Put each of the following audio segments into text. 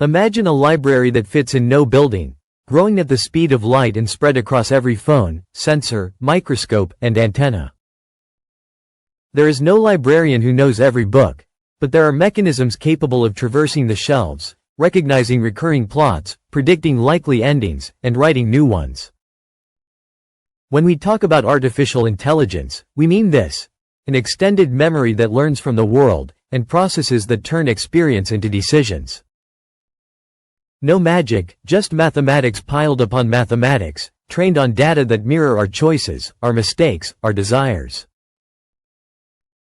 Imagine a library that fits in no building, growing at the speed of light and spread across every phone, sensor, microscope, and antenna. There is no librarian who knows every book, but there are mechanisms capable of traversing the shelves, recognizing recurring plots, predicting likely endings, and writing new ones. When we talk about artificial intelligence, we mean this: an extended memory that learns from the world, and processes that turn experience into decisions. No magic, just mathematics piled upon mathematics, trained on data that mirror our choices, our mistakes, our desires.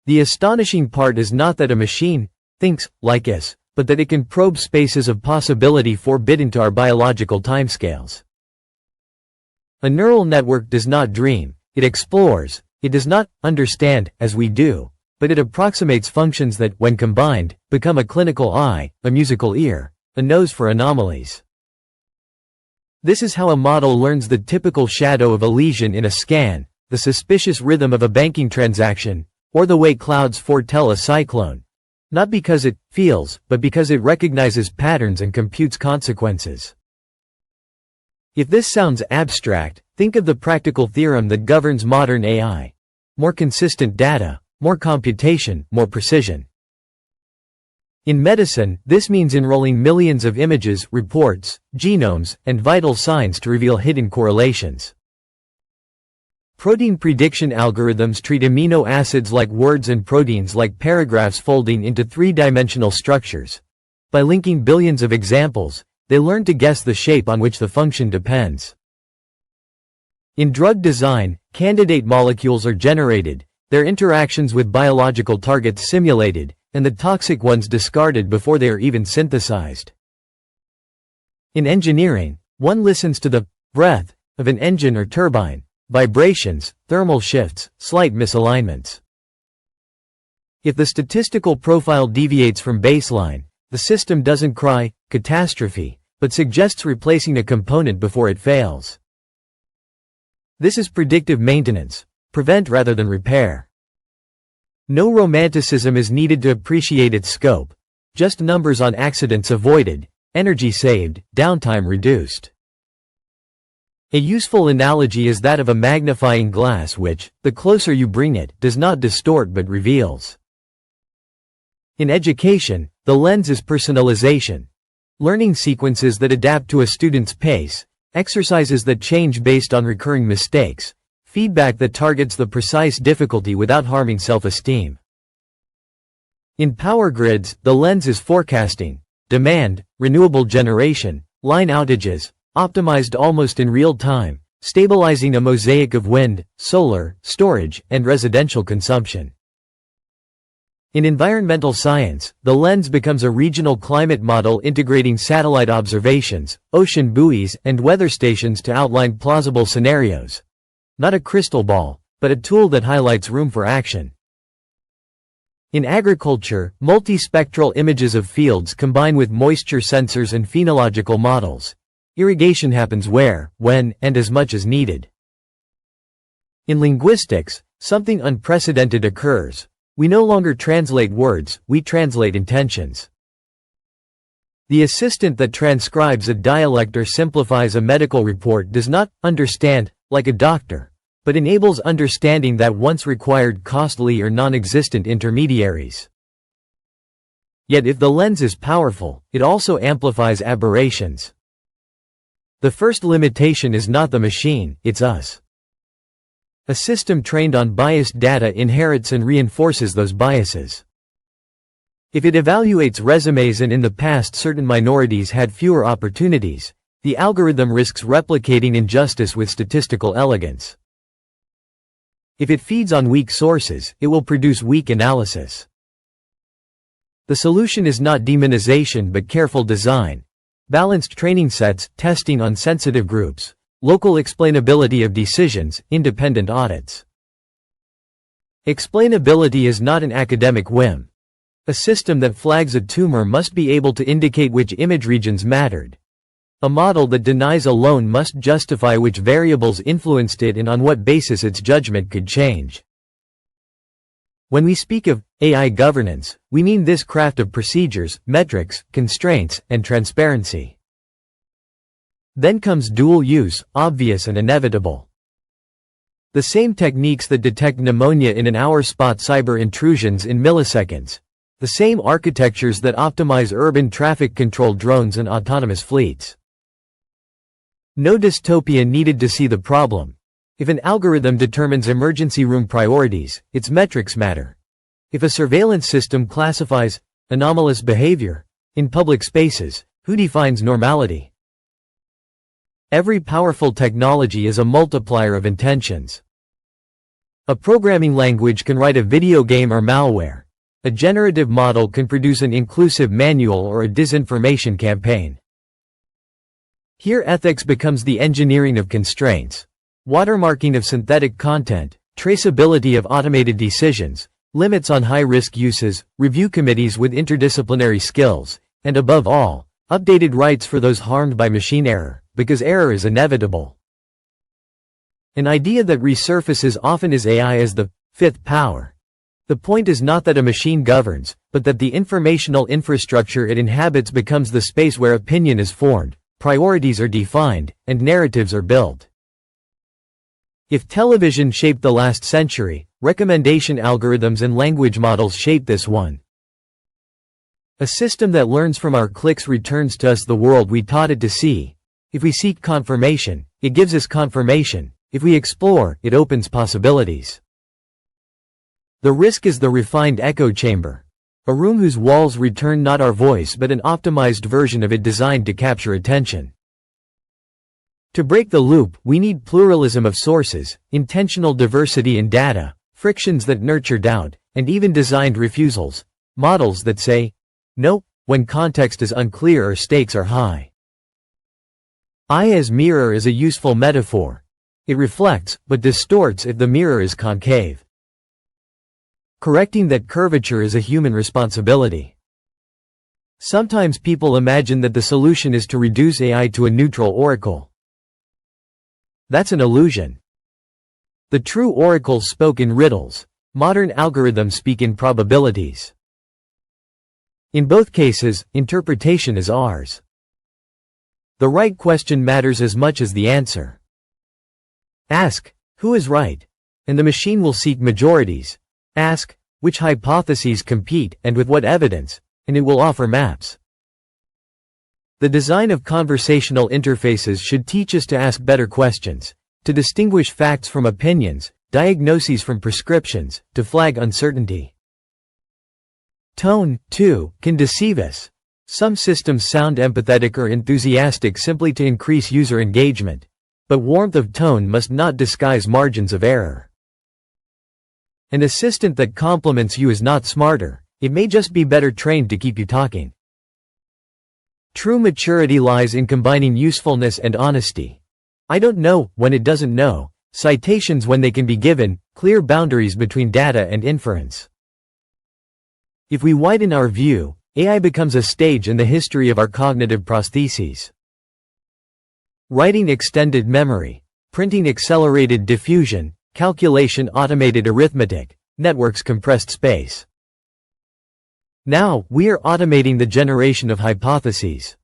The astonishing part is not that a machine thinks like us, but that it can probe spaces of possibility forbidden to our biological timescales. A neural network does not dream, it explores. It does not understand, as we do, but it approximates functions that, when combined, become a clinical eye, a musical ear, a nose for anomalies. This is how a model learns the typical shadow of a lesion in a scan, the suspicious rhythm of a banking transaction, or the way clouds foretell a cyclone. Not because it feels, but because it recognizes patterns and computes consequences. If this sounds abstract, think of the practical theorem that governs modern AI. More consistent data, more computation, more precision. In medicine, this means enrolling millions of images, reports, genomes, and vital signs to reveal hidden correlations. Protein prediction algorithms treat amino acids like words and proteins like paragraphs folding into three-dimensional structures. By linking billions of examples, they learn to guess the shape on which the function depends. In drug design, candidate molecules are generated, their interactions with biological targets simulated, and the toxic ones discarded before they are even synthesized. In engineering, one listens to the breath of an engine or turbine, vibrations, thermal shifts, slight misalignments. If the statistical profile deviates from baseline, the system doesn't cry, catastrophe, but suggests replacing a component before it fails. This is predictive maintenance, prevent rather than repair. No romanticism is needed to appreciate its scope, just numbers on accidents avoided, energy saved, downtime reduced. A useful analogy is that of a magnifying glass which, the closer you bring it, does not distort but reveals. In education, the lens is personalization. Learning sequences that adapt to a student's pace, exercises that change based on recurring mistakes, feedback that targets the precise difficulty without harming self-esteem. In power grids, the lens is forecasting, demand, renewable generation, line outages, optimized almost in real time, stabilizing a mosaic of wind, solar, storage, and residential consumption. In environmental science, the lens becomes a regional climate model integrating satellite observations, ocean buoys, and weather stations to outline plausible scenarios. Not a crystal ball, but a tool that highlights room for action. In agriculture, multispectral images of fields combine with moisture sensors and phenological models. Irrigation happens where, when, and as much as needed. In linguistics, something unprecedented occurs. We no longer translate words, we translate intentions. The assistant that transcribes a dialect or simplifies a medical report does not understand, like a doctor, but enables understanding that once required costly or non-existent intermediaries. Yet if the lens is powerful, it also amplifies aberrations. The first limitation is not the machine, it's us. A system trained on biased data inherits and reinforces those biases. If it evaluates resumes and in the past certain minorities had fewer opportunities, the algorithm risks replicating injustice with statistical elegance. If it feeds on weak sources, it will produce weak analysis. The solution is not demonization but careful design. Balanced training sets, testing on sensitive groups, local explainability of decisions, independent audits. Explainability is not an academic whim. A system that flags a tumor must be able to indicate which image regions mattered. A model that denies a loan must justify which variables influenced it and on what basis its judgment could change. When we speak of AI governance, we mean this craft of procedures, metrics, constraints, and transparency. Then comes dual use, obvious and inevitable. The same techniques that detect pneumonia in an hour spot cyber intrusions in milliseconds. The same architectures that optimize urban traffic-controlled drones and autonomous fleets. No dystopia needed to see the problem. If an algorithm determines emergency room priorities, its metrics matter. If a surveillance system classifies anomalous behavior in public spaces, who defines normality? Every powerful technology is a multiplier of intentions. A programming language can write a video game or malware. A generative model can produce an inclusive manual or a disinformation campaign. Here ethics becomes the engineering of constraints. Watermarking of synthetic content, traceability of automated decisions, limits on high-risk uses, review committees with interdisciplinary skills, and above all, updated rights for those harmed by machine error, because error is inevitable. An idea that resurfaces often is AI as the fifth power. The point is not that a machine governs, but that the informational infrastructure it inhabits becomes the space where opinion is formed, priorities are defined, and narratives are built. If television shaped the last century, recommendation algorithms and language models shape this one. A system that learns from our clicks returns to us the world we taught it to see. If we seek confirmation, it gives us confirmation. If we explore, it opens possibilities. The risk is the refined echo chamber. A room whose walls return not our voice but an optimized version of it designed to capture attention. To break the loop, we need pluralism of sources, intentional diversity in data, frictions that nurture doubt, and even designed refusals, models that say, no, when context is unclear or stakes are high. Eye as mirror is a useful metaphor. It reflects, but distorts if the mirror is concave. Correcting that curvature is a human responsibility. Sometimes people imagine that the solution is to reduce AI to a neutral oracle. That's an illusion. The true oracles spoke in riddles. Modern algorithms speak in probabilities. In both cases, interpretation is ours. The right question matters as much as the answer. Ask, who is right? And the machine will seek majorities. Ask, which hypotheses compete and with what evidence, and it will offer maps. The design of conversational interfaces should teach us to ask better questions, to distinguish facts from opinions, diagnoses from prescriptions, to flag uncertainty. Tone, too, can deceive us. Some systems sound empathetic or enthusiastic simply to increase user engagement, but warmth of tone must not disguise margins of error. An assistant that compliments you is not smarter, it may just be better trained to keep you talking. True maturity lies in combining usefulness and honesty. I don't know when it doesn't know, citations when they can be given, clear boundaries between data and inference. If we widen our view, AI becomes a stage in the history of our cognitive prostheses. Writing extended memory, printing accelerated diffusion, calculation automated arithmetic, networks compressed space. Now, we are automating the generation of hypotheses.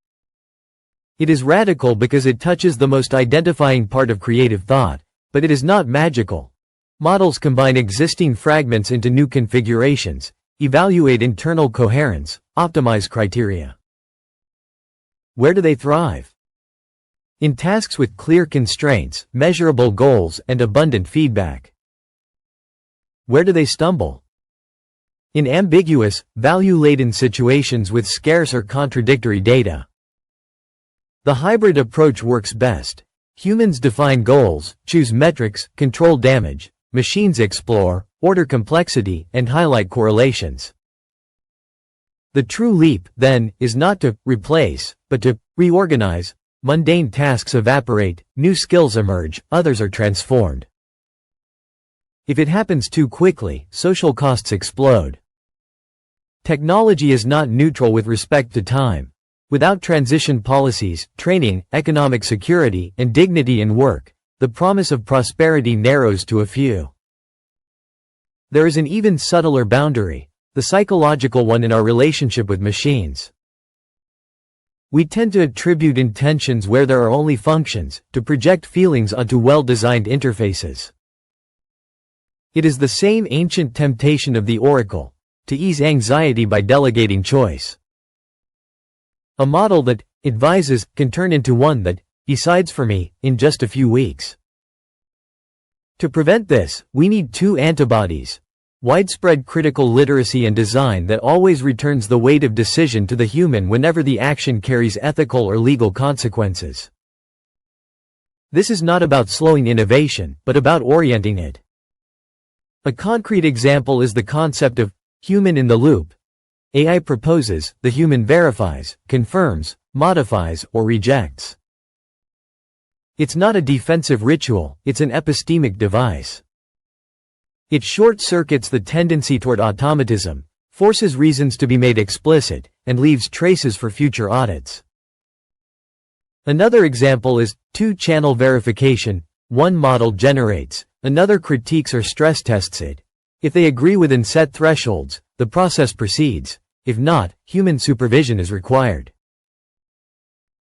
It is radical because it touches the most identifying part of creative thought, but it is not magical. Models combine existing fragments into new configurations, evaluate internal coherence, optimize criteria. Where do they thrive? In tasks with clear constraints, measurable goals, and abundant feedback. Where do they stumble? In ambiguous, value-laden situations with scarce or contradictory data. The hybrid approach works best. Humans define goals, choose metrics, control damage. Machines explore, order complexity, and highlight correlations. The true leap, then, is not to replace, but to reorganize. Mundane tasks evaporate, new skills emerge, others are transformed. If it happens too quickly, social costs explode. Technology is not neutral with respect to time. Without transition policies, training, economic security, and dignity in work, the promise of prosperity narrows to a few. There is an even subtler boundary. the psychological one in our relationship with machines. We tend to attribute intentions where there are only functions, to project feelings onto well-designed interfaces. It is the same ancient temptation of the oracle, to ease anxiety by delegating choice. A model that advises can turn into one that decides for me in just a few weeks. To prevent this, we need two antibodies: widespread critical literacy and design that always returns the weight of decision to the human whenever the action carries ethical or legal consequences. This is not about slowing innovation, but about orienting it. A concrete example is the concept of human in the loop. AI proposes, the human verifies, confirms, modifies, or rejects. It's not a defensive ritual, it's an epistemic device. It short-circuits the tendency toward automatism, forces reasons to be made explicit, and leaves traces for future audits. Another example is two-channel verification. One model generates, another critiques or stress tests it. If they agree within set thresholds, the process proceeds. If not, human supervision is required.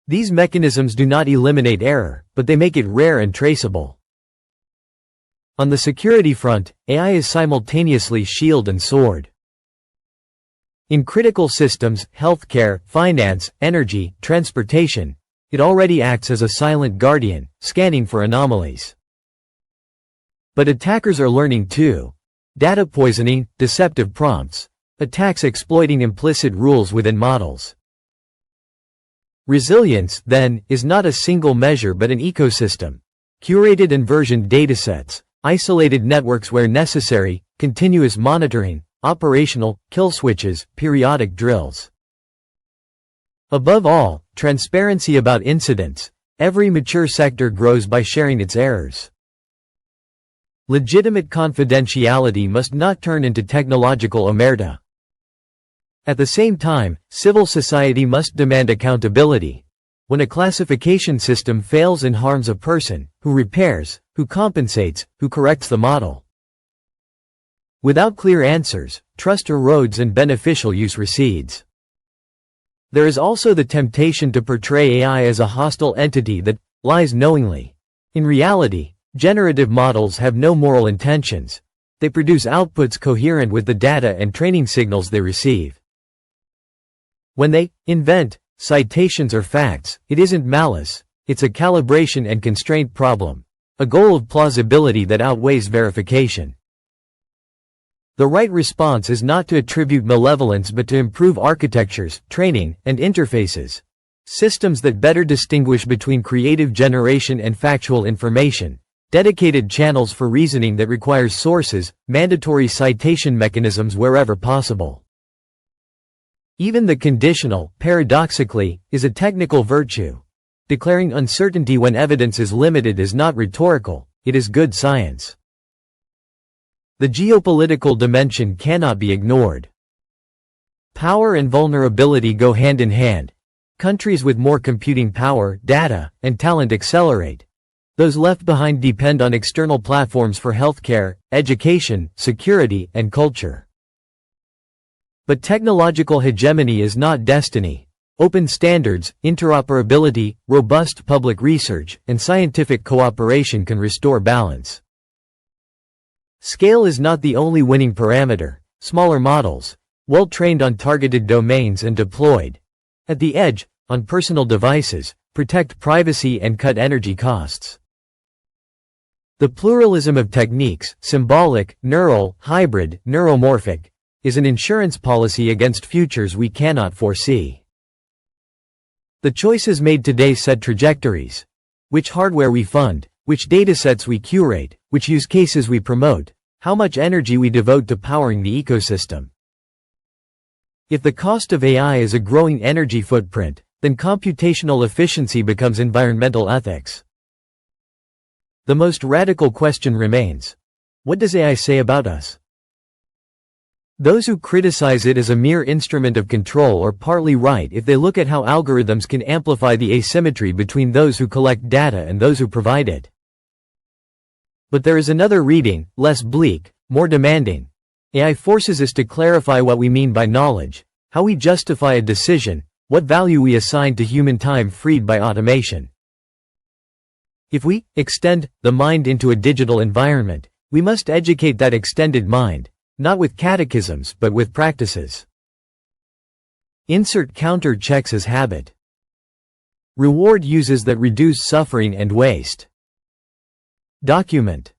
These mechanisms do not eliminate error, but they make it rare and traceable. On the security front, AI is simultaneously shield and sword. In critical systems, healthcare, finance, energy, transportation, it already acts as a silent guardian, scanning for anomalies. But attackers are learning too. Data poisoning, deceptive prompts, attacks exploiting implicit rules within models. Resilience, then, is not a single measure but an ecosystem. Curated and versioned datasets, isolated networks where necessary, continuous monitoring, operational kill switches, periodic drills. Above all, transparency about incidents. Every mature sector grows by sharing its errors. Legitimate confidentiality must not turn into technological omerta. At the same time, civil society must demand accountability. When a classification system fails and harms a person, who repairs, who compensates, who corrects the model? Without clear answers, trust erodes and beneficial use recedes. There is also the temptation to portray AI as a hostile entity that lies knowingly. In reality, generative models have no moral intentions. They produce outputs coherent with the data and training signals they receive. When they invent citations or facts, it isn't malice, it's a calibration and constraint problem, a goal of plausibility that outweighs verification. The right response is not to attribute malevolence but to improve architectures, training, and interfaces. Systems that better distinguish between creative generation and factual information. Dedicated channels for reasoning that requires sources, mandatory citation mechanisms wherever possible. Even the conditional, paradoxically, is a technical virtue. Declaring uncertainty when evidence is limited is not rhetorical, it is good science. The geopolitical dimension cannot be ignored. Power and vulnerability go hand in hand. Countries with more computing power, data, and talent accelerate. Those left behind depend on external platforms for healthcare, education, security, and culture. But technological hegemony is not destiny. Open standards, interoperability, robust public research, and scientific cooperation can restore balance. Scale is not the only winning parameter. Smaller models, well trained on targeted domains and deployed at the edge, on personal devices, protect privacy and cut energy costs. The pluralism of techniques, symbolic, neural, hybrid, neuromorphic, is an insurance policy against futures we cannot foresee. The choices made today set trajectories. Which hardware we fund, which datasets we curate, which use cases we promote, how much energy we devote to powering the ecosystem. If the cost of AI is a growing energy footprint, then computational efficiency becomes environmental ethics. The most radical question remains: what does AI say about us? Those who criticize it as a mere instrument of control are partly right if they look at how algorithms can amplify the asymmetry between those who collect data and those who provide it. But there is another reading, less bleak, more demanding. AI forces us to clarify what we mean by knowledge, how we justify a decision, what value we assign to human time freed by automation. If we extend the mind into a digital environment, we must educate that extended mind, not with catechisms but with practices. Insert counter checks as habit. Reward uses that reduce suffering and waste. Document.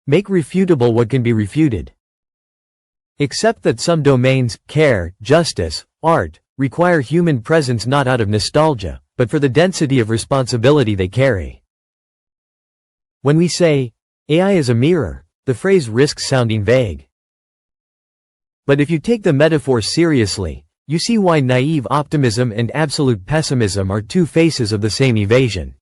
Make refutable what can be refuted. Accept that some domains, care, justice, art, require human presence not out of nostalgia, but for the density of responsibility they carry. When we say, AI is a mirror, the phrase risks sounding vague. But if you take the metaphor seriously, you see why naive optimism and absolute pessimism are two faces of the same evasion.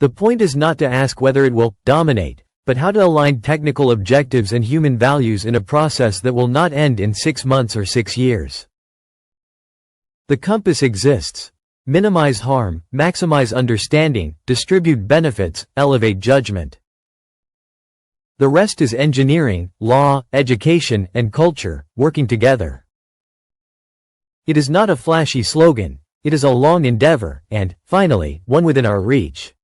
The point is not to ask whether it will dominate, but how to align technical objectives and human values in a process that will not end in 6 months or 6 years. The compass exists. Minimize harm, maximize understanding, distribute benefits, elevate judgment. The rest is engineering, law, education, and culture, working together. It is not a flashy slogan, it is a long endeavor, and, finally, one within our reach.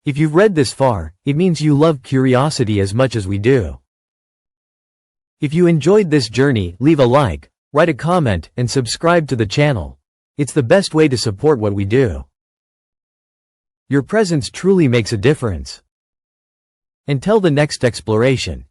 If you've read this far, it means you love curiosity as much as we do. If you enjoyed this journey, leave a like, write a comment, and subscribe to the channel. It's the best way to support what we do. Your presence truly makes a difference. Until the next exploration.